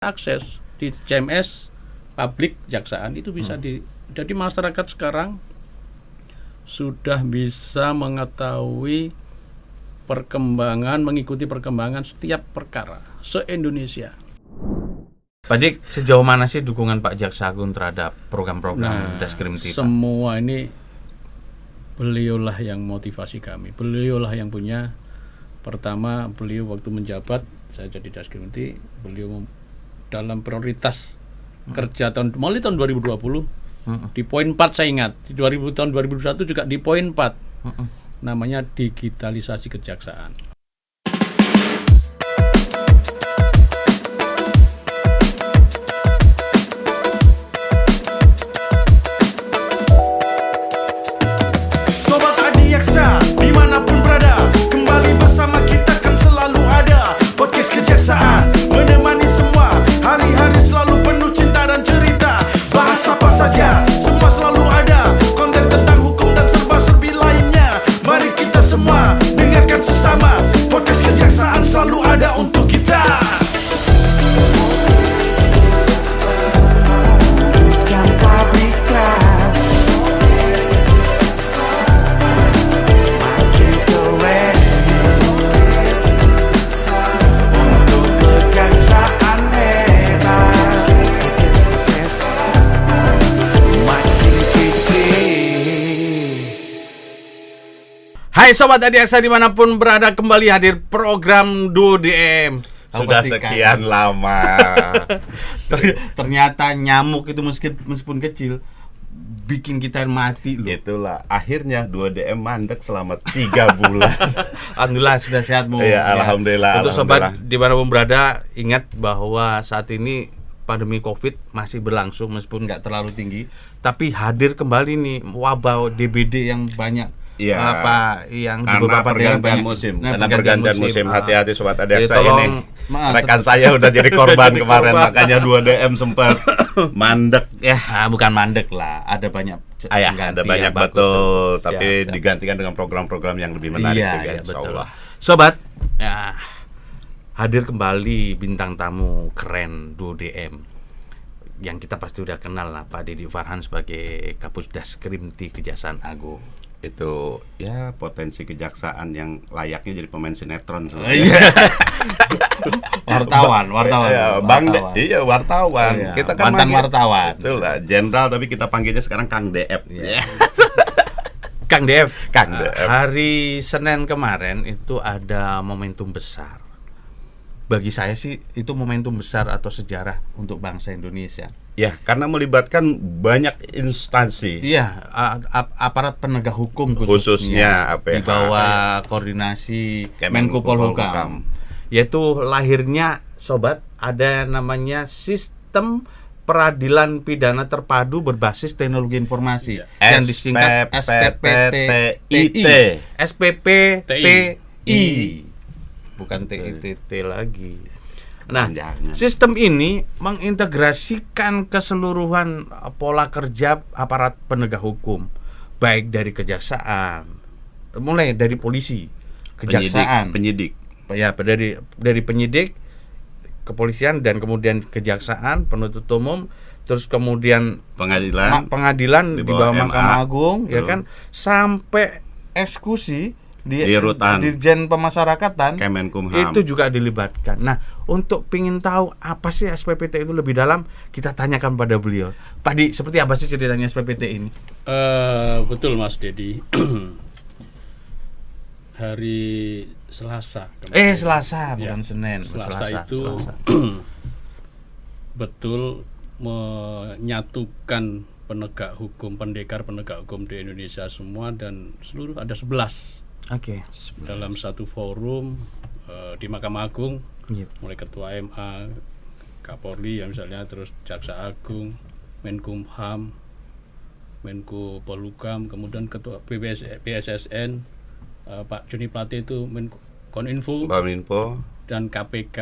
akses di CMS publik kejaksaan itu bisa jadi masyarakat sekarang sudah bisa mengetahui mengikuti perkembangan setiap perkara se-Indonesia. Pak Dik, sejauh mana sih dukungan Pak Jaksa Agung terhadap program-program Daskrimti? Semua ini beliaulah yang motivasi kami. Beliaulah yang punya. Pertama, beliau waktu menjabat, saya jadi Daskrimti, beliau dalam prioritas kerja mulai tahun 2020 di poin 4 saya ingat, di tahun 2021 juga di poin 4 namanya digitalisasi kejaksaan. Sobat Adiaksa, dimanapun berada, kembali bersama kita kan selalu ada podcast kejaksaan, menemani semua hari-hari selalu penuh cinta dan cerita. Bahas apa saja, semua selalu ada, konten tentang hukum dan serba-serbi lainnya. Mari kita semua dengarkan sesama, podcast kejaksaan selalu ada untuk kita. Hai Sobat Adiaksa dimanapun berada, kembali hadir program Duo DM. Sudah sekian lama. Ternyata nyamuk itu meskipun kecil bikin kita mati loh. Itulah akhirnya 2DM mandek selama 3 bulan. Alhamdulillah sudah sehat Bu. Ya, alhamdulillah. Untuk sobat dimanapun berada, ingat bahwa saat ini pandemi COVID masih berlangsung meskipun nggak terlalu tinggi, tapi hadir kembali nih wabah DBD yang banyak. Iya. Yang karena beberapa pergantian musim. Karena pergantian musim. Hati-hati Sobat Adiaksa ini. Rekan saya udah jadi korban kemarin, makanya 2DM sempat mandek ya. Bukan mandek lah, ada banyak ada banyak betul, tapi siap. Digantikan dengan program-program yang lebih menarik juga insyaallah. Sobat, hadir kembali bintang tamu keren 2DM yang kita pasti udah kenal lah, Pak Deddy Farhan sebagai Kapus Daskrimti Kejaksaan Agung. Itu ya potensi kejaksaan yang layaknya jadi pemain sinetron. wartawan. Iya, wartawan. Iya, kita kan mantan wartawan. Itulah, jenderal tapi kita panggilnya sekarang Kang DF. Yeah. Kang DF. Hari Senin kemarin itu ada momentum besar. Bagi saya sih itu momentum besar atau sejarah untuk bangsa Indonesia. Ya, karena melibatkan banyak instansi. Iya, aparat penegak hukum khususnya di bawah koordinasi Menko Polhukam. Yaitu lahirnya sobat ada namanya sistem peradilan pidana terpadu berbasis teknologi informasi yang disingkat SPPTI. Bukan TITT lagi. Nah, sistem ini mengintegrasikan keseluruhan pola kerja aparat penegak hukum, baik dari kejaksaan, mulai dari polisi, kejaksaan, penyidik. Ya, dari penyidik, kepolisian dan kemudian kejaksaan, penuntut umum, terus kemudian pengadilan di bawah Mahkamah Agung, ya kan, sampai eksekusi di rutan Dirjen Pemasyarakatan Kemenkumham itu juga dilibatkan. Nah, untuk pingin tahu apa sih SPPT itu lebih dalam, kita tanyakan pada beliau. Pak Di, seperti apa sih ceritanya SPPT ini? Betul Mas Dedi. Hari Selasa. Selasa bukan Senin. Selasa itu betul menyatukan penegak hukum, pendekar penegak hukum di Indonesia semua dan seluruh ada 11. Dalam satu forum di Mahkamah Agung, mulai Ketua MA, Kapolri ya misalnya, terus Jaksa Agung, Menkumham, Menko Polhukam, kemudian Ketua PSSN, Pak Joni Plate itu Kominfo, dan KPK.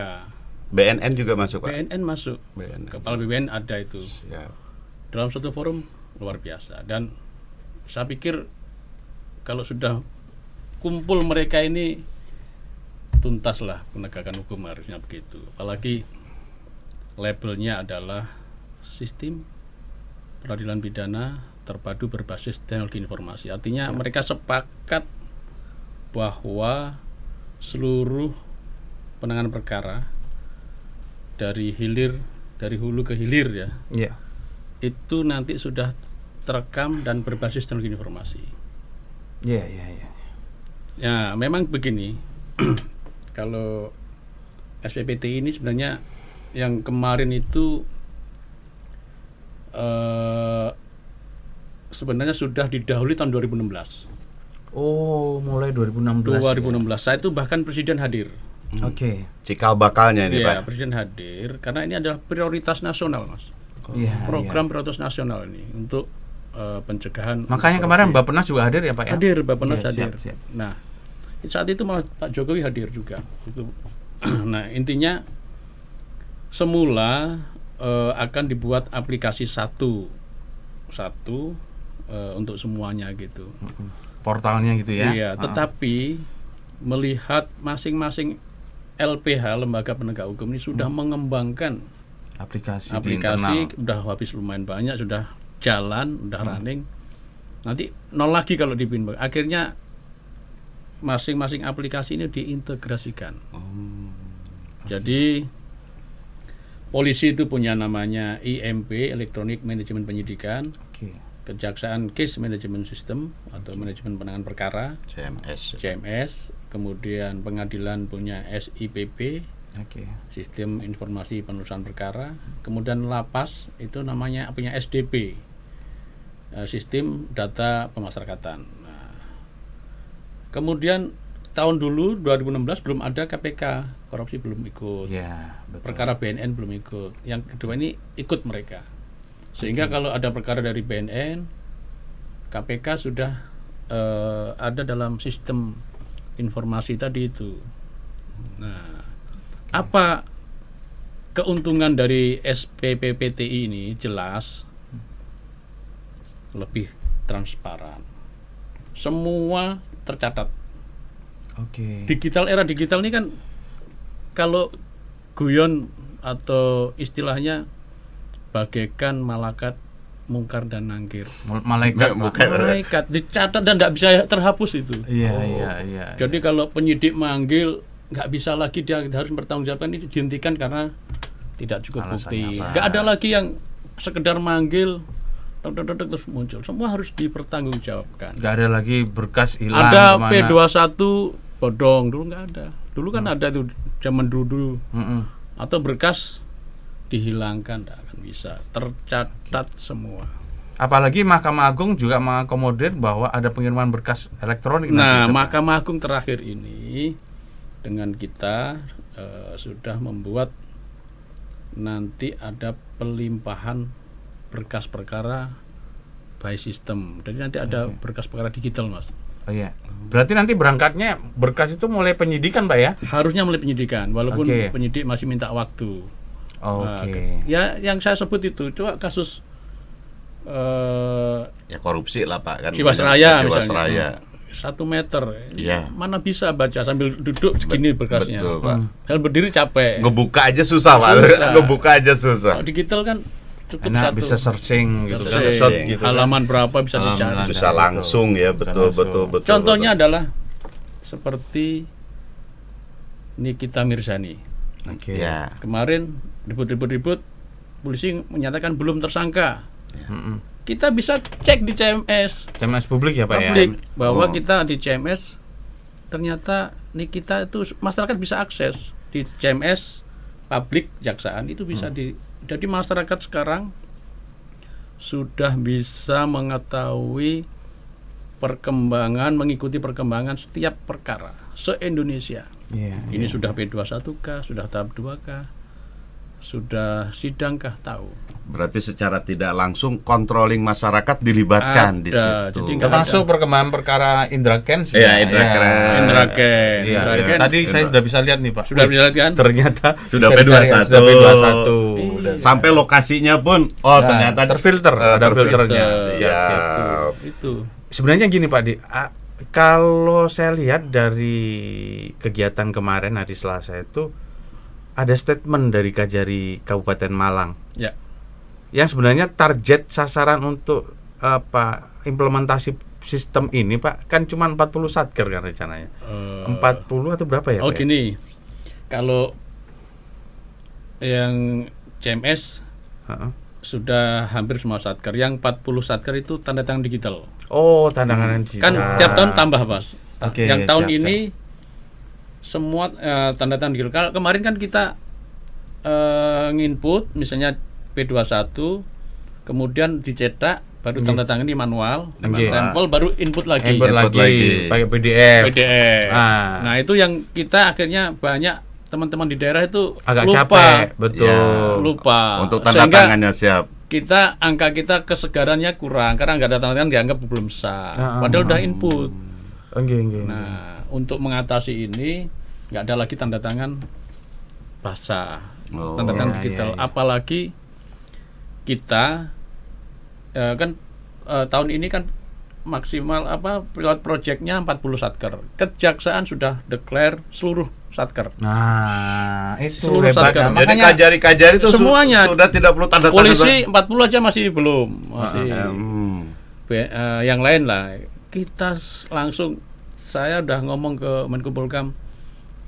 BNN juga masuk, Pak. BNN masuk. Kepala BNN ada itu. Siap. Dalam satu forum luar biasa, dan saya pikir kalau sudah kumpul mereka ini tuntaslah penegakan hukum, harusnya begitu. Apalagi labelnya adalah sistem peradilan pidana terpadu berbasis teknologi informasi. Artinya mereka sepakat bahwa seluruh penanganan perkara dari hulu ke hilir ya, itu nanti sudah terekam dan berbasis teknologi informasi. Ya, memang begini. Kalau SPPT ini sebenarnya yang kemarin itu sebenarnya sudah didahului tahun 2016. Oh, mulai 2016. 2016. Saya itu bahkan Presiden hadir. Cikal bakalnya ini, Pak. Presiden hadir karena ini adalah prioritas nasional, Mas. Program prioritas nasional ini untuk pencegahan. Makanya kemarin Bappenas juga hadir ya, Pak ya? Hadir, Bappenas hadir. Siap. Nah, saat itu malah Pak Jokowi hadir juga. Nah, intinya semula akan dibuat aplikasi satu untuk semuanya gitu. Portalnya gitu ya. Iya, tetapi melihat masing-masing LPH, lembaga penegak hukum ini sudah mengembangkan aplikasi di internal. Udah habis lumayan banyak, sudah jalan, udah running. Nanti nol lagi kalau dipindah. Akhirnya masing-masing aplikasi ini diintegrasikan. Jadi polisi itu punya namanya IMP, Electronic Management Penyidikan. Kejaksaan Case Management System atau manajemen penanganan perkara, CMS. Kemudian pengadilan punya SIPP, Sistem Informasi Penutusan Perkara. Kemudian lapas itu namanya punya SDP, Sistem Data Pemasyarakatan. Nah, kemudian tahun dulu 2016 belum ada KPK, korupsi belum ikut, perkara BNN belum ikut. Yang kedua ini ikut mereka. Sehingga kalau ada perkara dari BNN, KPK sudah ada dalam sistem informasi tadi itu. Nah, apa keuntungan dari SPPPTI ini? Jelas lebih transparan. Semua tercatat. Era digital ini kan kalau guyon atau istilahnya bagaikan malaikat mungkar dan nangkir. Malaikat dicatat dan tidak bisa terhapus itu. Iya. Jadi kalau penyidik manggil nggak bisa lagi, dia harus bertanggungjawabkan, itu dihentikan karena tidak cukup bukti. Nggak ada lagi yang sekedar manggil terus muncul. Semua harus dipertanggungjawabkan. Nggak ada lagi berkas hilang. Ada P21 bodong, dulu nggak ada. Dulu kan ada tuh zaman dulu. Atau berkas dihilangkan, tidak akan bisa tercatat semua. Apalagi Mahkamah Agung juga mengakomodir bahwa ada pengiriman berkas elektronik. Nah, Mahkamah Agung terakhir ini dengan kita sudah membuat nanti ada pelimpahan berkas perkara by system. Jadi nanti ada berkas perkara digital, Mas. Berarti nanti berangkatnya berkas itu mulai penyidikan, Pak ya? Harusnya mulai penyidikan, walaupun penyidik masih minta waktu. Ya yang saya sebut itu, coba kasus ya korupsi lah Pak kan. Jiwasraya misalnya. 1 meter. Mana bisa baca sambil duduk segini berkasnya. Betul, Pak. Sambil berdiri capek. Ngebuka aja susah, Pak. Ngebuka aja susah. Kalau digital kan cukup enak, bisa searching gitu. Gitu. Halaman berapa bisa dicari. Bisa langsung ya, betul. Contohnya adalah seperti Nikita Mirzani. Kemarin ribut, polisi menyatakan belum tersangka. Kita bisa cek di CMS publik ya Pak publik, ya? Bahwa kita di CMS ternyata Nikita itu masyarakat bisa akses di CMS publik Jaksaan itu bisa jadi masyarakat sekarang sudah bisa mengetahui mengikuti perkembangan setiap perkara se-Indonesia. Ini sudah P21kah, sudah tahap 2kah, sudah sidangkah, tahu. Berarti secara tidak langsung controlling masyarakat dilibatkan di situ. Termasuk perkembangan perkara Indraken. Indraken. Tadi saya sudah bisa lihat nih Pak. Sudah bisa lihat kan? Ternyata sudah P21. Sampai lokasinya pun ternyata terfilter, ada filternya. Itu. Sebenarnya gini Pak Di, kalau saya lihat dari kegiatan kemarin hari Selasa itu ada statement dari Kajari Kabupaten Malang. Ya. Yang sebenarnya target sasaran untuk implementasi sistem ini Pak kan cuma 40 satker kan rencananya. 40 atau berapa ya? Oh Pak, gini. Kalau yang CMS sudah hampir semua satker. Yang 40 satker itu tanda tangan digital. Oh, tanda tangan digital. Kan tiap tahun tambah, Mas. Okay, yang tahun siap. ini semua tanda tangan digital. Kemarin kan kita nginput misalnya P21, kemudian dicetak, baru tanda tangan di manual, stempel, baru input lagi. Input lagi pakai PDF. Nah, itu yang kita akhirnya banyak teman-teman di daerah itu agak lupa. Capek, betul. Ya, lupa. Untuk tanda tangannya siap. Angka kita kesegarannya kurang karena nggak ada tanda tangan, dianggap belum sah. Padahal udah input. Nah, untuk mengatasi ini nggak ada lagi tanda tangan basah, tanda tangan digital. Apalagi kita kan tahun ini kan maksimal pilot projectnya 40 satker. Kejaksaan sudah declare seluruh satker. Nah, itu seluruh satker. Jadi Kajari itu semuanya sudah tidak perlu tanda tangan. Polisi 40 aja masih belum. Yang lain lah. Kita langsung, saya udah ngomong ke Menko Polhukam,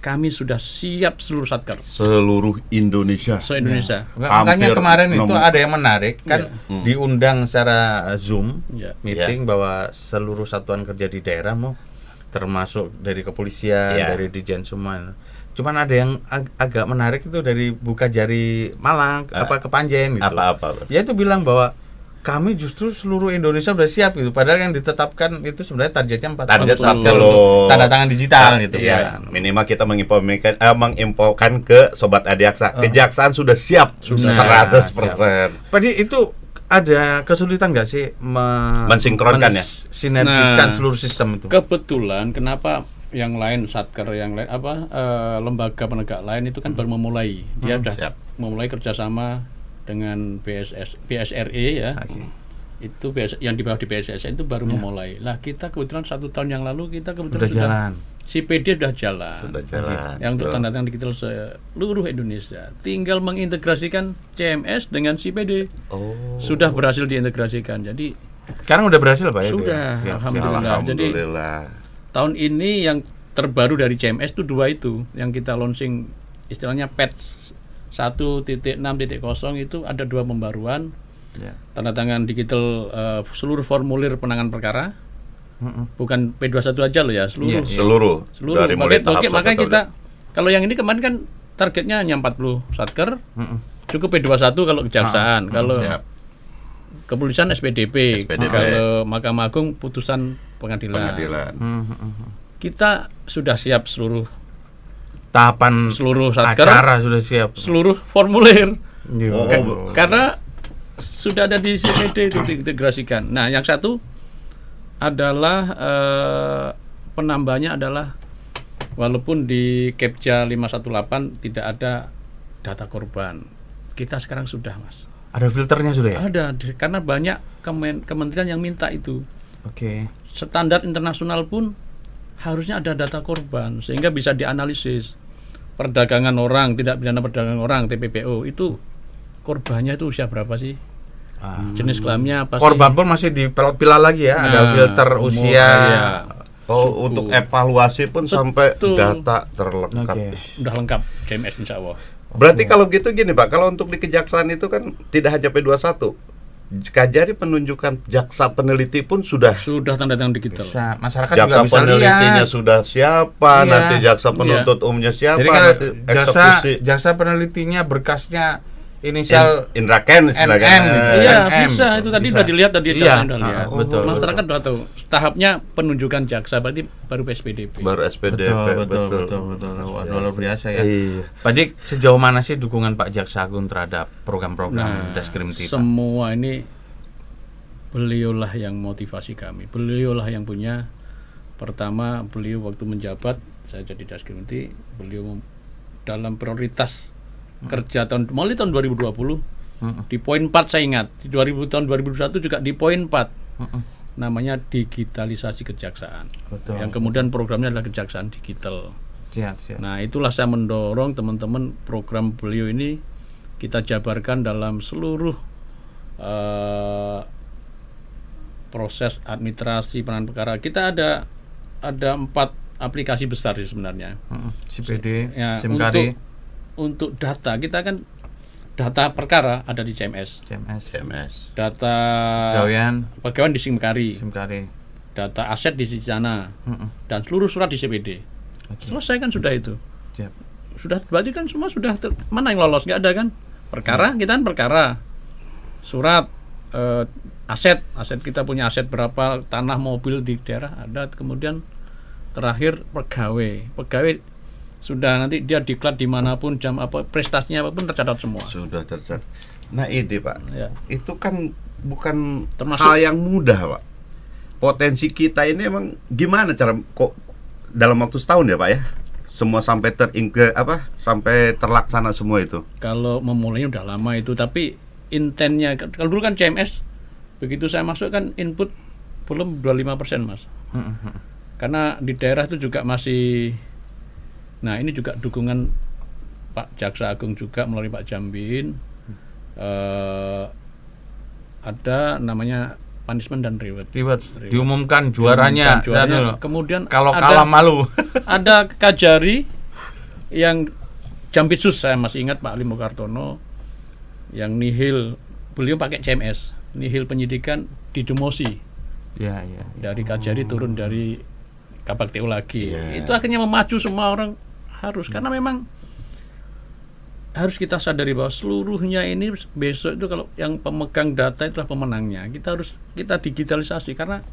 kami sudah siap seluruh satker. Seluruh Indonesia. Se-Indonesia. Makanya kemarin itu ada yang menarik kan, diundang secara Zoom meeting bahwa seluruh satuan kerja di daerah termasuk dari kepolisian, dari Ditjen semua. Cuman ada yang agak menarik itu dari Bu Kajari Malang Kepanjen gitu. Dia itu bilang bahwa kami justru seluruh Indonesia sudah siap gitu. Padahal yang ditetapkan itu sebenarnya targetnya 40 satker tanda tangan digital gitu kan. Minimal kita menginfokan ke Sobat Adiaksa. Kejaksaan sudah siap 100%. Padahal itu ada kesulitan nggak sih mensinkronkan ya? Sinergikan seluruh sistem itu. Kebetulan kenapa yang lain satker yang lain lembaga penegak lain itu kan baru memulai. Dia sudah memulai kerjasama dengan BSRE ya. Itu yang di bawah di BSSN itu baru memulai. Lah kita kebetulan 1 tahun yang lalu kita kebetulan sudah jalan. CPD sudah jalan. Yang untuk tanda tangan digital seluruh Indonesia. Tinggal mengintegrasikan CMS dengan CPD. Sudah berhasil diintegrasikan. Jadi sekarang udah berhasil Pak ya? Sudah, alhamdulillah. Jadi tahun ini yang terbaru dari CMS itu 2 itu yang kita launching, istilahnya patch 1.6.0 itu ada 2 pembaruan. Tanda tangan digital seluruh formulir penanganan perkara. Bukan P21 aja loh ya, seluruh. Dari mulai tahap makanya kita kalau yang ini kemarin kan targetnya hanya 40 satker. Cukup P21 kalau kejaksaan, kalau kepolisian SPDP, kalau Mahkamah Agung putusan pengadilan. Kita sudah siap seluruh tahapan, seluruh satker, acara sudah siap, seluruh formulir. Karena sudah ada di CPD itu diintegrasikan. Nah, yang satu adalah penambahnya adalah walaupun di Kepja 518 tidak ada data korban, kita sekarang sudah, Mas. Ada filternya sudah ya? Ada, karena banyak kementerian yang minta itu. Standar internasional pun harusnya ada data korban sehingga bisa dianalisis. Perdagangan orang, tidak pidana perdagangan orang, TPPO itu korbannya itu usia berapa sih? Jenis kelaminnya apa sih? Korban pun masih dipilah lagi ya, ada filter usia. Untuk evaluasi pun sampai data terlengkap. Udah lengkap CMS insya Allah. Berarti kalau gitu gini Pak, kalau untuk di kejaksaan itu kan tidak hanya P21. Kajari penunjukan jaksa peneliti pun sudah tanda tangan digital. Masyarakat jaksa juga bisa penelitinya lihat. Sudah siapa, nanti jaksa penuntut umumnya siapa, jadi kan nanti eksekusi. Jaksa penelitinya berkasnya inisial Indra Ken NM. Iya, bisa. Itu tadi sudah dilihat tadi udah lihat. Betul. Masyarakat sudah tahu. Tahapnya penunjukan jaksa berarti baru SPDP. Baru SPDP. Betul. Luar biasa ya. Pak Dik, sejauh mana sih dukungan Pak Jaksa Agung terhadap program-program Daskrimti? Semua ini beliaulah yang motivasi kami. Beliaulah yang punya. Pertama, beliau waktu menjabat saya jadi Daskrimti, beliau dalam prioritas kerja mulai tahun 2020 di poin 4 saya ingat, di tahun 2021 juga di poin 4 namanya digitalisasi kejaksaan. Yang kemudian programnya adalah kejaksaan digital. Siap. Nah, itulah saya mendorong teman-teman program beliau ini kita jabarkan dalam seluruh proses administrasi penanganan perkara. Kita ada 4 aplikasi besar sih sebenarnya. CPD, Ya, SIMKARI. untuk data kita kan data perkara ada di CMS. Data pegawai di SIMKARI. Data aset di sana. Dan seluruh surat di CPD. Selesai kan sudah itu. Sudah berarti kan semua sudah mana yang lolos? Nggak ada kan? Perkara kita kan perkara. Surat aset kita punya aset berapa, tanah, mobil di daerah ada. Kemudian terakhir pegawai sudah nanti dia diklat dimanapun, jam apa, prestasinya apapun tercatat semua. Sudah tercatat. Nah ini Pak, itu kan bukan termasuk hal yang mudah Pak. Potensi kita ini emang gimana cara kok dalam waktu setahun ya Pak ya? Semua sampai sampai terlaksana semua itu. Kalau memulainya udah lama itu, tapi intennya kalau dulu kan CMS begitu saya masuk kan input belum 25% Mas. Karena di daerah itu juga masih. Nah ini juga dukungan Pak Jaksa Agung juga melalui Pak Jambin, ada namanya punishment dan reward. Diumumkan juaranya. Kemudian kalau kalah malu. Ada Kajari yang Jambitsus, saya masih ingat Pak Ali Mokartono yang nihil, beliau pakai CMS, nihil penyidikan didemosi. Dari Kajari turun dari Kabak TU lagi. Itu akhirnya memacu semua orang. Harus, karena memang harus kita sadari bahwa seluruhnya ini besok itu kalau yang pemegang data itulah pemenangnya. Kita digitalisasi, karena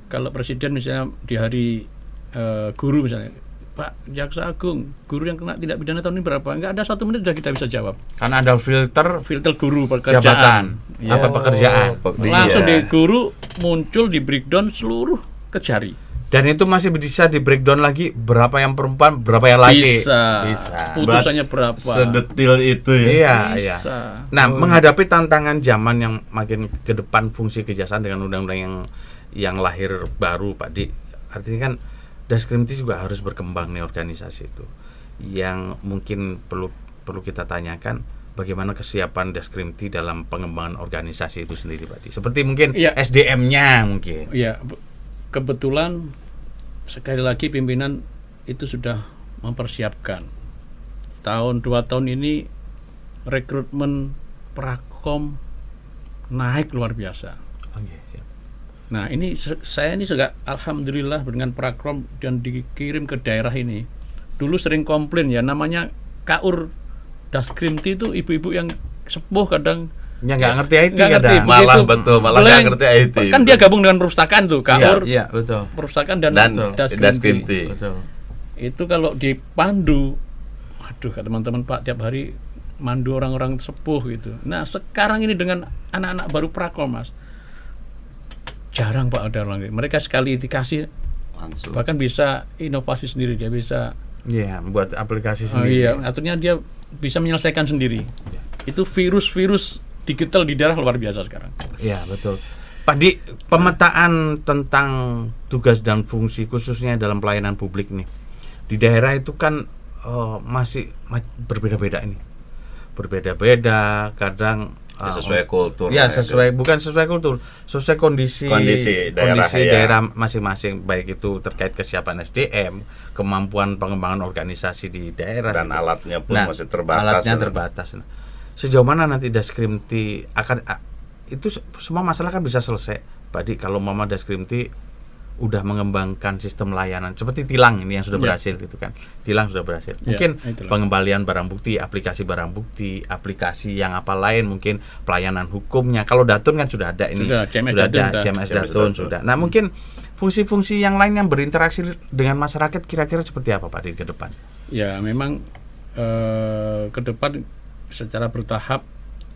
kalau presiden misalnya di hari guru misalnya, Pak Jaksa Agung, guru yang kena tindak pidana tahun ini berapa? Enggak ada 1 menit sudah kita bisa jawab. Karena ada filter guru pekerjaan. Apa pekerjaan. Langsung di guru muncul di breakdown seluruh Kejari. Dan itu masih bisa di breakdown lagi berapa yang perempuan, berapa yang laki. Bisa. Putusannya berapa. Sedetil itu ya. Iya. Nah, menghadapi tantangan zaman yang makin ke depan fungsi kejaksaan dengan undang-undang yang lahir baru Pak Di, artinya kan Daskrimti juga harus berkembang nih organisasi itu. Yang mungkin perlu kita tanyakan bagaimana kesiapan Daskrimti dalam pengembangan organisasi itu sendiri Pak Di. Seperti mungkin SDM-nya mungkin. Iya. Kebetulan sekali lagi pimpinan itu sudah mempersiapkan. Tahun 2 tahun ini rekrutmen prakom naik luar biasa. Nah ini saya ini juga alhamdulillah dengan prakom dan dikirim ke daerah ini. Dulu sering komplain ya, namanya KUR Daskrimti itu ibu-ibu yang sepuh kadang nggak ngerti IT malah nggak ngerti IT. Kan dia gabung dengan perpustakaan tuh, KUR. Iya, betul. Perpustakaan dan Daskrimti. Itu kalau dipandu, aduh kata teman-teman Pak tiap hari mandu orang-orang sepuh gitu. Nah, sekarang ini dengan anak-anak baru prakom Mas. Jarang Pak ada orang. Mereka sekali dikasih langsung. Bahkan bisa inovasi sendiri, dia bisa buat aplikasi sendiri. artinya dia bisa menyelesaikan sendiri. Itu virus digital di daerah luar biasa sekarang. Iya, betul. Pak Di, pemetaan tentang tugas dan fungsi khususnya dalam pelayanan publik nih di daerah itu kan masih berbeda-beda ini. Berbeda-beda, kadang sesuai kultur. Ya, bukan sesuai kultur, sesuai kondisi daerah masing-masing, baik itu terkait kesiapan SDM, kemampuan pengembangan organisasi di daerah dan alatnya pun masih terbatas. Sejauh mana nanti Daskrimti akan itu semua masalah kan bisa selesai Pak Di kalau Mama Daskrimti udah mengembangkan sistem layanan seperti tilang ini yang sudah berhasil gitu kan. Tilang sudah berhasil. Mungkin pengembalian barang bukti, aplikasi barang bukti, aplikasi yang apa lain, mungkin pelayanan hukumnya. Kalau Datun kan sudah ada ini. Sudah ada CMS Datun sudah. Nah, mungkin fungsi-fungsi yang lain yang berinteraksi dengan masyarakat kira-kira seperti apa Pak Di ke depan? Ya, memang ke depan secara bertahap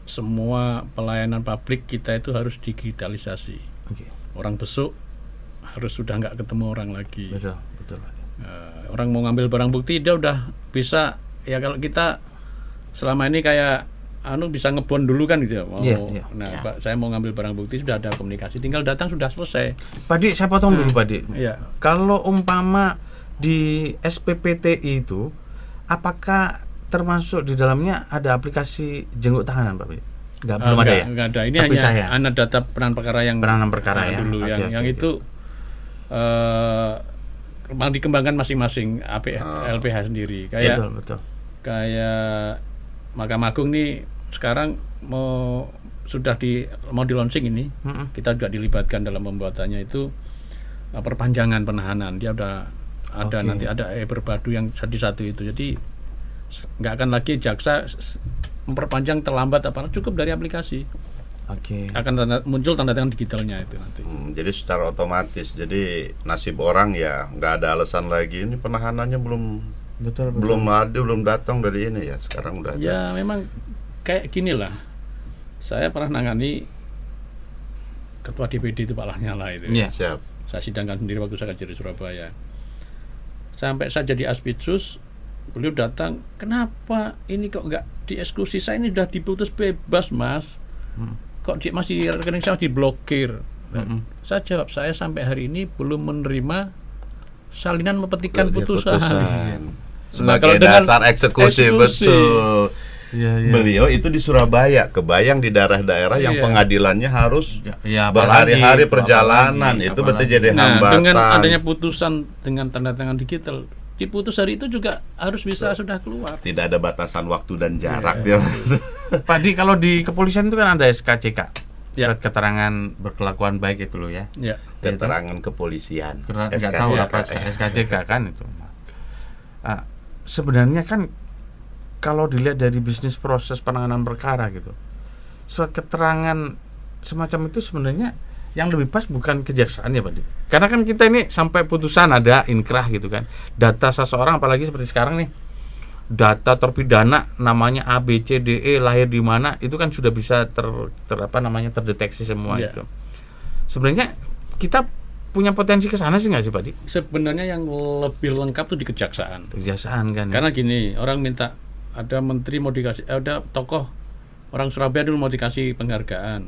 semua pelayanan publik kita itu harus digitalisasi. Orang besuk harus sudah nggak ketemu orang lagi. Betul. Orang mau ngambil barang bukti dia udah bisa. Ya kalau kita selama ini kayak bisa ngebon dulu kan gitu. Pak, saya mau ngambil barang bukti sudah ada komunikasi, tinggal datang sudah selesai. Pak Di, saya potong dulu Pak Di. Kalau umpama di SPPTI itu apakah termasuk di dalamnya ada aplikasi jenggot tahanan, Pak? Belum ada ya? Enggak ada. Ini Tapi hanya data penanganan perkara yang dulu yang itu memang dikembangkan masing-masing LPH sendiri. Kayak betul. Kayak Mahkamah Agung nih sekarang mau di launching ini. Kita juga dilibatkan dalam pembuatannya itu perpanjangan penahanan. Dia udah ada nanti ada berbadu yang satu itu. Jadi nggak akan lagi jaksa memperpanjang terlambat cukup dari aplikasi. Akan muncul tanda tangan digitalnya itu nanti. Jadi secara otomatis, jadi nasib orang ya nggak ada alasan lagi. Ini penahanannya belum datang dari ini ya. Sekarang udah ada. Ya memang kayak gini lah. Saya pernah nangani ketua DPD itu Pak Lanyala itu. Yeah. Siap. Saya sidangkan sendiri waktu saya kerja di Surabaya. Sampai saya jadi Aspitsus, beliau datang, kenapa ini kok nggak dieksekusi? Saya ini sudah diputus bebas, Mas. Kok masih rekening saya diblokir? Saya jawab, saya sampai hari ini belum menerima salinan mempetikan putusan. Sebagai dasar eksekusi. Betul. Beliau itu di Surabaya, kebayang di daerah-daerah yang pengadilannya harus berhari-hari perjalanan, itu betul jadi hambatan. Dengan adanya putusan dengan tanda tangan digital, diputus hari itu juga harus bisa sudah keluar. Tidak ada batasan waktu dan jarak. Pak Di, kalau di kepolisian itu kan ada SKCK, surat keterangan berkelakuan baik itu loh ya. Keterangan kepolisian. Nggak tahu apa SKCK kan itu. Sebenarnya kan kalau dilihat dari bisnis proses penanganan perkara gitu, surat keterangan semacam itu sebenarnya yang lebih pas bukan kejaksaan ya Pak Di? Karena kan kita ini sampai putusan ada inkrah gitu kan, data seseorang apalagi seperti sekarang nih, data terpidana namanya A, B, C, D, E, lahir di mana, itu kan sudah bisa terdeteksi semua itu. Sebenarnya kita punya potensi ke sana sih nggak sih Pak Di? Sebenarnya yang lebih lengkap tuh di kejaksaan. Kejaksaan kan. Karena gini, orang minta, ada menteri mau dikasih, ada tokoh orang Surabaya dulu mau dikasih penghargaan.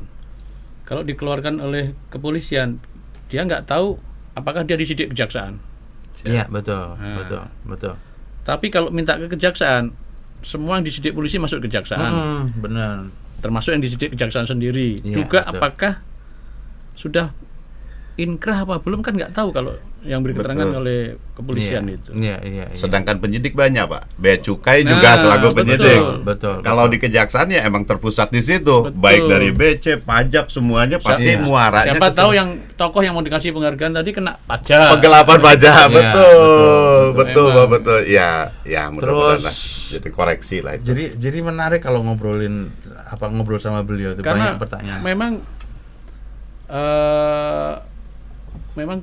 Kalau dikeluarkan oleh kepolisian, dia nggak tahu apakah dia disidik kejaksaan. Iya betul. Tapi kalau minta ke kejaksaan, semua yang disidik polisi masuk kejaksaan. Benar. Termasuk yang disidik kejaksaan sendiri. Juga betul. Apakah sudah inkrah apa belum kan nggak tahu kalau yang beri keterangan oleh kepolisian itu. Iya. Sedangkan penyidik banyak Pak. Bea Cukai juga selaku penyidik. Betul. Kalau di kejaksaan ya emang terpusat di situ. Betul. Baik dari BC, pajak semuanya pasti muaranya. Siapa tahu yang tokoh yang mau dikasih penghargaan tadi kena pajak. Penggelapan pajak, betul. Ya, mudah-mudahan lah. Jadi koreksi lah itu. Jadi menarik kalau ngobrol sama beliau itu. Karena banyak pertanyaan. Memang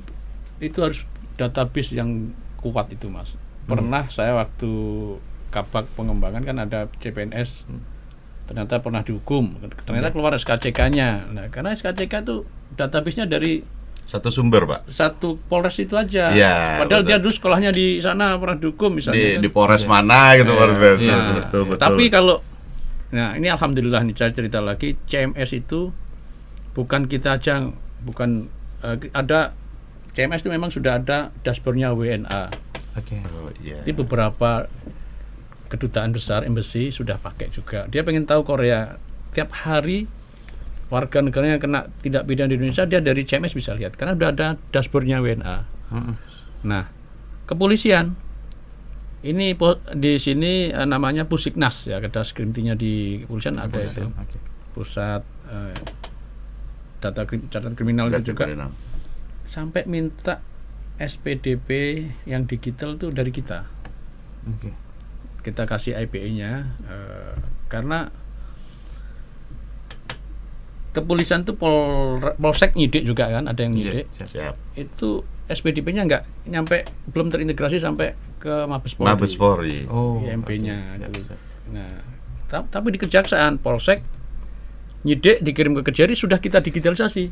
itu harus database yang kuat itu Mas. Pernah saya waktu kabak pengembangan kan ada CPNS, ternyata pernah dihukum, ternyata keluar SKCK-nya. Nah karena SKCK itu database-nya dari satu sumber Pak, satu Polres itu aja. betul. Padahal dia dulu sekolahnya di sana pernah dihukum misalnya di Polres mana gitu. Betul. Tapi kalau ini alhamdulillah nih saya cerita lagi, CMS itu bukan kita aja, ada CMS itu memang sudah ada dashboardnya WNA. Jadi beberapa kedutaan besar, embassy sudah pakai juga. Dia pengen tahu Korea, tiap hari warga negaranya kena tindak pidana di Indonesia, dia dari CMS bisa lihat karena sudah ada dashboardnya WNA. Nah, kepolisian ini di sini namanya Pusiknas ya, ada skrimtinya di kepolisian ada itu. Pusat data catatan kriminal itu juga. Sampai minta SPDP yang digital tuh dari kita. Kita kasih IPE-nya karena kepolisian tuh polsek nyidik juga kan, ada yang nyidik. Itu SPDP-nya nggak nyampe, belum terintegrasi sampai ke Mabes Polri. IMP-nya. Nah, tapi di kejaksaan polsek nyidik dikirim ke Kejari sudah kita digitalisasi.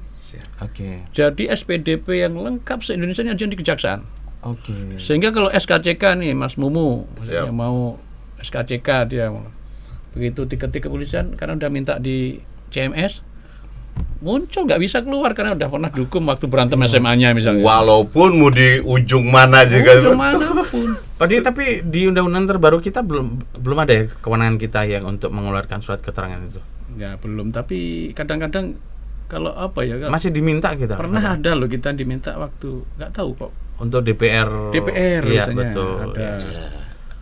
Jadi SPDP yang lengkap se-Indonesia ini ada di kejaksaan. Sehingga kalau SKCK nih Mas Mumu yang mau SKCK, dia begitu diketik kepolisian karena udah minta di CMS, muncul, nggak bisa keluar karena udah pernah dihukum waktu berantem SMA-nya misalnya. Walaupun mau di ujung mana juga. Ujung manapun. Tapi di undang-undang terbaru kita belum ada ya kewenangan kita yang untuk mengeluarkan surat keterangan itu. Ya belum, tapi kadang-kadang kalau apa ya? Masih diminta kita. Pernah ada loh kita diminta waktu, nggak tahu kok. Untuk DPR. Iya misalnya, betul. Ada.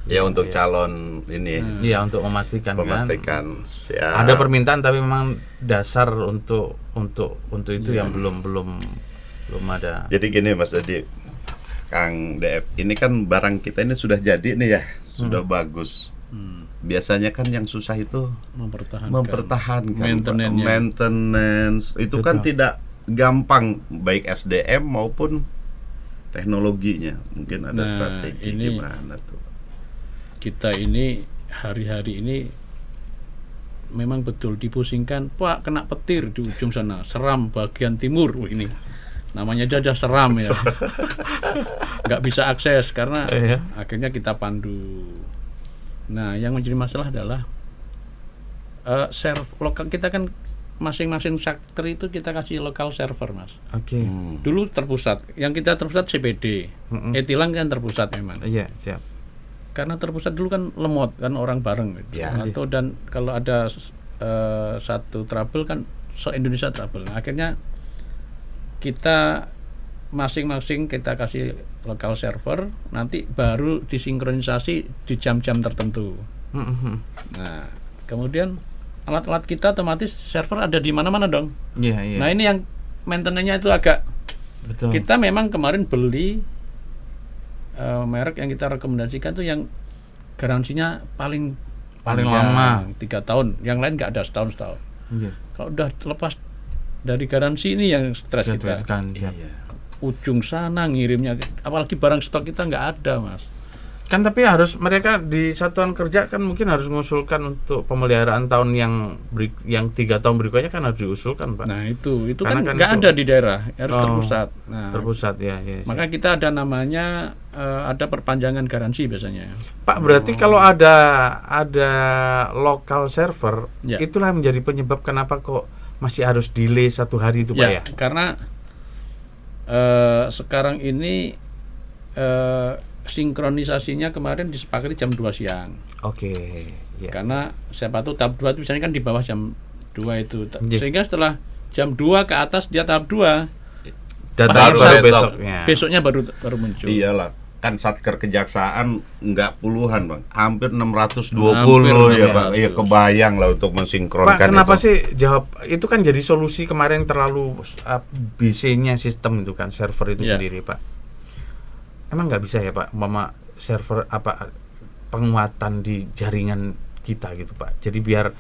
Ya untuk calon ini. Iya, untuk memastikan kan. Ya. Ada permintaan tapi memang dasar untuk itu yang belum ada. Jadi gini Mas Dadi, Kang DF, ini kan barang kita ini sudah jadi nih ya, sudah bagus. Biasanya kan yang susah itu mempertahankan maintenance. Itu kan tidak gampang, baik SDM maupun teknologinya. Mungkin ada strategi gimana tuh. Kita ini hari-hari ini memang betul dipusingkan, Pak kena petir di ujung sana, Seram bagian timur. Ini namanya aja Seram ya. Nggak bisa akses karena akhirnya kita pandu. Nah, yang menjadi masalah adalah lokal kita kan masing-masing sektor itu kita kasih lokal server, Mas. Oke. Dulu terpusat, yang kita terpusat CPD, Etilang kan terpusat memang. Iya, siap. Karena terpusat dulu kan lemot kan orang bareng gitu. Atau dan kalau ada satu trouble kan se-Indonesia trouble. Nah, akhirnya kita masing-masing kita kasih lokal server, nanti baru disinkronisasi di jam-jam tertentu. Nah, kemudian alat-alat kita otomatis server ada di mana-mana dong. Nah, ini yang maintenance-nya itu agak betul. Kita memang kemarin beli merek yang kita rekomendasikan tuh yang garansinya paling lama 3 tahun, yang lain nggak ada setahun. Kalau udah lepas dari garansi ini yang stres kita. Ujung sana ngirimnya, apalagi barang stok kita nggak ada, Mas. Kan tapi harus mereka di satuan kerja kan mungkin harus mengusulkan untuk pemeliharaan tahun yang 3 tahun berikutnya kan harus diusulkan, Pak. Nah itu kan nggak ada di daerah, harus terpusat. Nah, terpusat ya. Maka kita ada namanya ada perpanjangan garansi biasanya. Pak, berarti kalau ada lokal server, itulah menjadi penyebab kenapa kok masih harus delay 1 hari itu, Pak ya? Karena sekarang ini sinkronisasinya kemarin disepakati jam 2 siang. Oke. Karena siapa tahu tahap 2 itu biasanya kan di bawah jam 2 itu. Sehingga setelah jam 2 ke atas dia tahap 2. Baru besoknya. Besoknya baru muncul. Iyalah, kan Satker Kejaksaan enggak puluhan, Bang. Hampir 620 ya, Pak. Iya, kebayang lah untuk mensinkronkan. Pak, kenapa sih jawab itu kan jadi solusi kemarin terlalu BC-nya sistem itu kan server itu sendiri, Pak. Emang nggak bisa ya, Pak, mama server penguatan di jaringan kita gitu, Pak. Jadi biar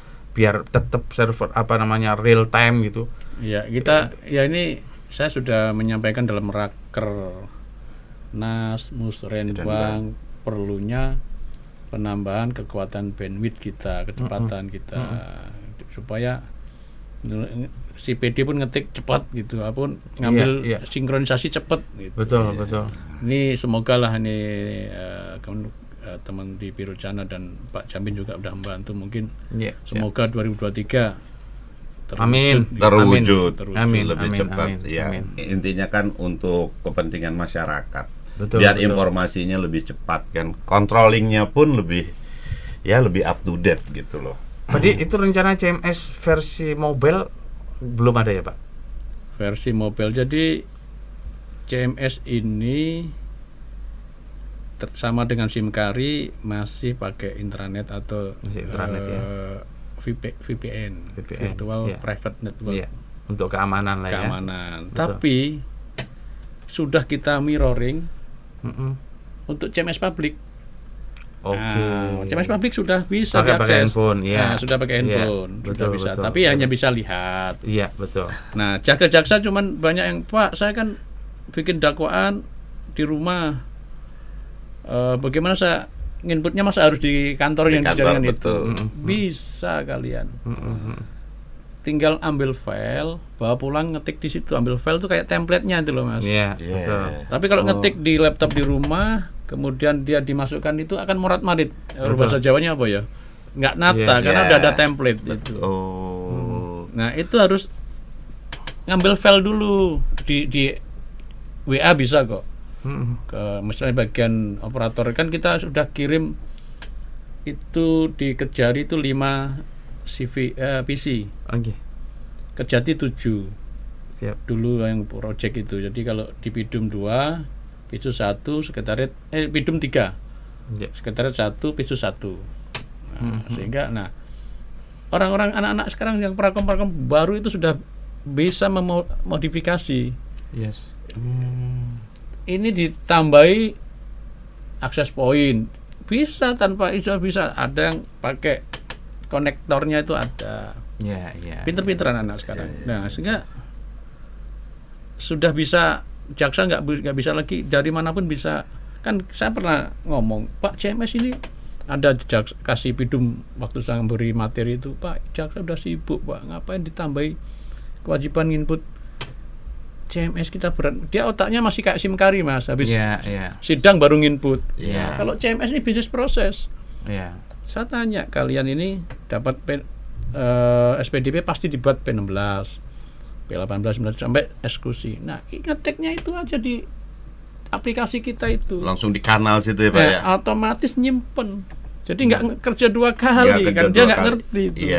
tetap server real time gitu. Ya, kita ini saya sudah menyampaikan dalam raker Nas, Musrenbang perlunya penambahan kekuatan bandwidth kita, kecepatan kita supaya si PD pun ngetik cepat gitu, apapun ngambil sinkronisasi cepat gitu. Betul. Ini semoga lah teman di Biro Cana dan Pak Jamin juga udah membantu mungkin. Semoga 2023 terwujud amin, lebih cepat. Amin. Intinya kan untuk kepentingan masyarakat. Betul, biar informasinya lebih cepat kan. Controllingnya pun lebih up to date gitu loh. Jadi itu rencana CMS versi mobile belum ada ya, Pak? Versi mobile. Jadi CMS ini sama dengan SIM-Kari masih pakai intranet atau VPN, Virtual Private Network. Untuk keamanan lah ya. Tapi sudah kita mirroring untuk CMS publik. CMS publik sudah bisa pakai handphone, sudah pakai handphone, sudah bisa. Tapi hanya bisa lihat. Iya, betul. Nah, jaksa cuman banyak yang, Pak, saya kan bikin dakwaan di rumah. Bagaimana saya inputnya masa harus di kantor yang di jaringan itu? Bisa kalian. Tinggal ambil file, bawa pulang, ngetik di situ. Ambil file itu kayak template-nya itu loh, Mas. Iya, betul. Tapi kalau ngetik di laptop di rumah, kemudian dia dimasukkan itu akan morat-marit. Bahasa Jawanya apa ya? Nggak nata karena udah ada template itu. Oh. Nah, itu harus ngambil file dulu di WA bisa kok. Ke misalnya bagian operator kan kita sudah kirim itu di Kejari itu 5 PC. Oke. Kejati 7. Siap. Dulu yang project itu. Jadi kalau di Pidum 2, Pisu 1, sekretariat Pidum 3. Sekretariat 1, Pisu 1. Nah, sehingga orang-orang anak-anak sekarang yang prakom baru itu sudah bisa memodifikasi. Yes. Ini ditambahi akses point. Bisa tanpa itu bisa. Ada yang pakai konektornya itu ada. Pinter-pinter anak-anak sekarang. Nah, sehingga sudah bisa jaksa nggak bisa lagi dari manapun bisa. Kan saya pernah ngomong, Pak CMS ini ada kasih Pidum waktu saya beri materi itu, Pak jaksa udah sibuk Pak, ngapain ditambahi kewajiban input CMS kita berat. Dia otaknya masih kayak SIM kari Mas, habis sidang baru nginput. Kalau CMS ini bisnis proses. Saya tanya, kalian ini dapat SPDP pasti dibuat P16, P18, 19 sampai eksekusi. Nah, ngeteknya itu aja di aplikasi kita itu. Langsung di kanal situ ya Pak ya? Otomatis nyimpen. Jadi nggak kerja 2 kali, kan dia nggak ngerti itu.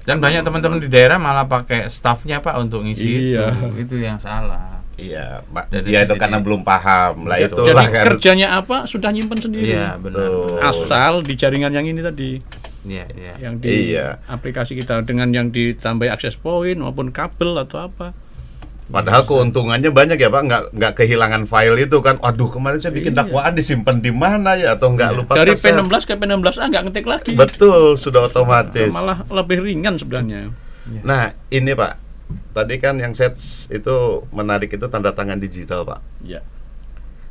Dan banyak teman-teman di daerah malah pakai staffnya Pak untuk ngisi itu yang salah. Iya, Pak. Dia itu karena belum paham lah itu. Jadi kerjanya apa sudah nyimpen sendiri. Iya, benar. Asal di jaringan yang ini tadi. Yang di aplikasi kita dengan yang ditambah akses point maupun kabel atau apa. Padahal keuntungannya banyak ya Pak, nggak kehilangan file itu kan. Aduh, kemarin saya bikin dakwaan disimpan di mana ya, atau nggak lupa dari P16 ke P16A nggak ngetik lagi. Betul, sudah otomatis. Malah lebih ringan sebenarnya. Nah, ini Pak, tadi kan yang saya itu menarik itu tanda tangan digital Pak.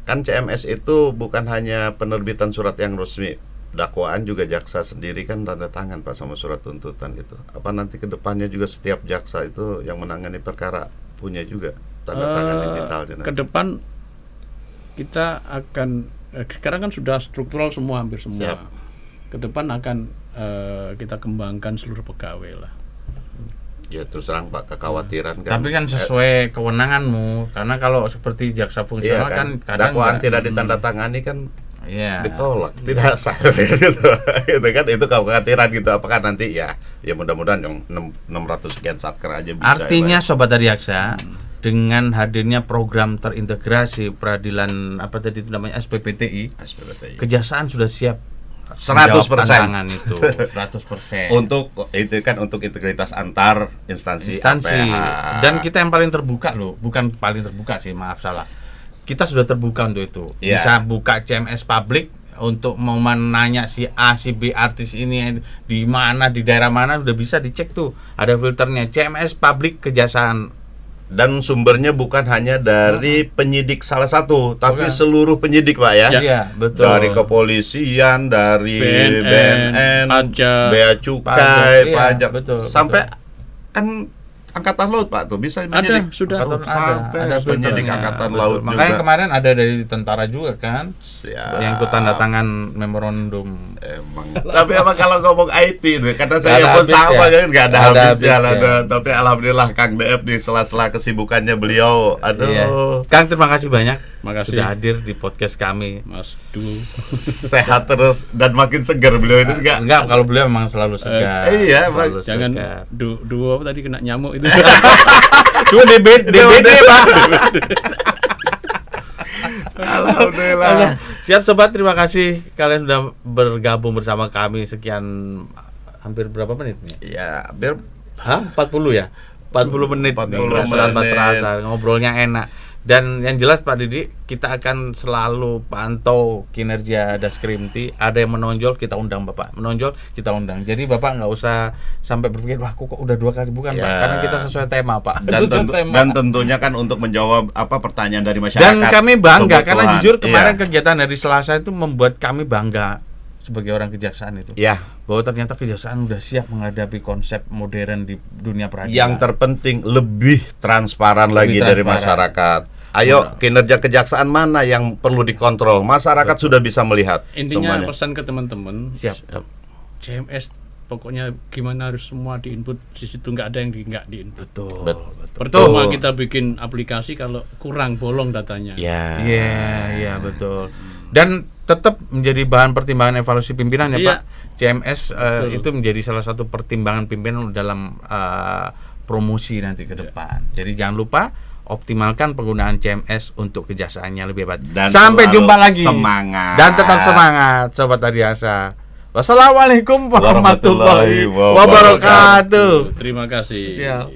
Kan CMS itu bukan hanya penerbitan surat yang resmi, dakwaan juga jaksa sendiri kan tanda tangan Pak sama surat tuntutan itu. Apa nanti ke depannya juga setiap jaksa itu yang menangani perkara punya juga tanda tangan digital? Ke depan kita akan sekarang kan sudah struktural semua, hampir semua. Ke depan akan kita kembangkan seluruh pegawai lah. Ya terus terang Pak, kekhawatiran kan. Tapi kan sesuai kewenanganmu, karena kalau seperti jaksa fungsional kan kadang dakwaan tidak ditandatangani kan ditolak, tidak sah gitu. Itu kan itu kekhawatiran gitu. Apakah nanti ya mudah-mudahan yang 600 sekian satker aja bisa. Artinya Sobat Adiaksa, dengan hadirnya program terintegrasi peradilan apa tadi itu namanya SPPTI, kejaksaan sudah siap 100% itu 100%. Untuk itu kan untuk integritas antar instansi. Dan kita yang paling terbuka loh, bukan paling terbuka sih, maaf salah. Kita sudah terbuka untuk itu. Bisa buka CMS publik untuk mau menanya si A, si B artis ini di mana, di daerah mana, udah bisa dicek tuh. Ada filternya CMS publik kejaksaan. Dan sumbernya bukan hanya dari penyidik salah satu, tapi seluruh penyidik Pak ya. Iya, betul. Dari kepolisian, dari BNN, Bea Cukai, pajak, betul, sampai kan Angkatan Laut Pak tuh bisa menyidik. Sudah sampai penyidik Angkatan Laut juga. Makanya kemarin ada dari tentara juga kan, yang ikut tanda tangan memorandum. Tapi emang kalau ngomong IT itu, karena saya pun sama kan nggak ada habisnya lah. Tapi alhamdulillah Kang DF di sela-sela kesibukannya beliau, Kang terima kasih banyak. Makasih. Sudah hadir di podcast kami. Mas dulu sehat terus dan makin segar beliau ini enggak kalau beliau memang selalu segar. Iya, selalu jangan dua apa tadi kena nyamuk itu. Dua DBD Pak. Alhamdulillah. Siap Sobat, terima kasih kalian sudah bergabung bersama kami sekian hampir berapa menit nih? Ya, hampir 40 ya. 40 menit. 40 menit. Terasa ngobrolnya enak. Dan yang jelas Pak Didi, kita akan selalu pantau kinerja Daskrimti. Ada yang menonjol, kita undang Bapak. Menonjol, kita undang. Jadi Bapak nggak usah sampai berpikir, wah kok udah 2 kali. Bukan Pak, karena kita sesuai tema Pak. Dan tentunya kan untuk menjawab pertanyaan dari masyarakat. Dan kami bangga, karena jujur kemarin kegiatan hari Selasa itu membuat kami bangga sebagai orang kejaksaan itu. Bahwa ternyata kejaksaan udah siap menghadapi konsep modern di dunia peradilan. Yang terpenting lebih transparan lagi dari masyarakat. Ayo, kinerja kejaksaan mana yang perlu dikontrol? Masyarakat sudah bisa melihat. Intinya semuanya. Pesan ke teman-teman, siap. CMS pokoknya gimana harus semua diinput, di situ nggak ada yang nggak diinput. Betul. Percuma kita bikin aplikasi kalau kurang bolong datanya. Iya, betul. Dan tetap menjadi bahan pertimbangan evaluasi pimpinan ya Pak. CMS itu menjadi salah satu pertimbangan pimpinan dalam promosi nanti ke depan. Jadi jangan lupa optimalkan penggunaan CMS untuk kejahsaannya lebih baik. Sampai jumpa lagi. Semangat. Dan tetap semangat Sobat Adiaksa. Wassalamualaikum warahmatullahi wabarakatuh. Terima kasih. Siap.